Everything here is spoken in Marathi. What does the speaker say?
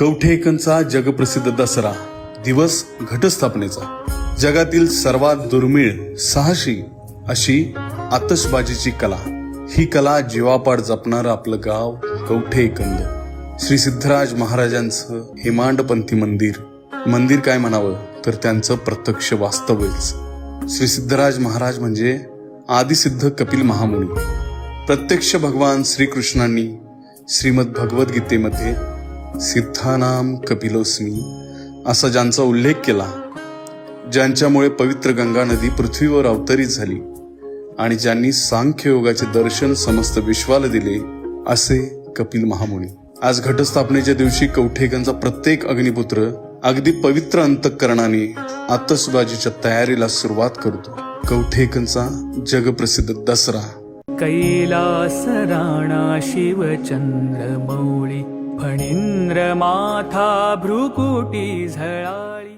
कवठेकणचा जगप्रसिद्ध दसरा दिवस घटस्थापनेचा जगातील सर्वात दुर्मिळ साहसी अशी आतषबाजीची कला. ही कला जीवापाड जपणारं आपलं गाव कवठेकंद. श्री सिद्धराज महाराजांचं हेमांडपंथी मंदिर काय म्हणावं तर त्यांचं प्रत्यक्ष वास्तव्यच. श्री सिद्धराज महाराज म्हणजे आदिसिद्ध कपिल महामुनी. प्रत्यक्ष भगवान श्रीकृष्णांनी श्रीमद भगवद्गीतेमध्ये सिद्धानाम कपिलोस्मी असा ज्यांचा उल्लेख केला, ज्यांच्यामुळे पवित्र गंगा नदी पृथ्वीवर अवतरित झाली आणि ज्यांनी सांख्ययोगाचे दर्शन समस्त विश्वाला दिले, असे कपिल महामुनी. आज घटस्थापनेच्या दिवशी कवठेकणचा प्रत्येक अग्निपुत्र अगदी पवित्र अंतःकरणाने आतषबाजीच्या तयारीला सुरुवात करतो. कवठेकणचा जगप्रसिद्ध दसरा. कैलास राणा शिवचंद्र मौळी फणींद्र माथा भ्रुकुटी झळाळी.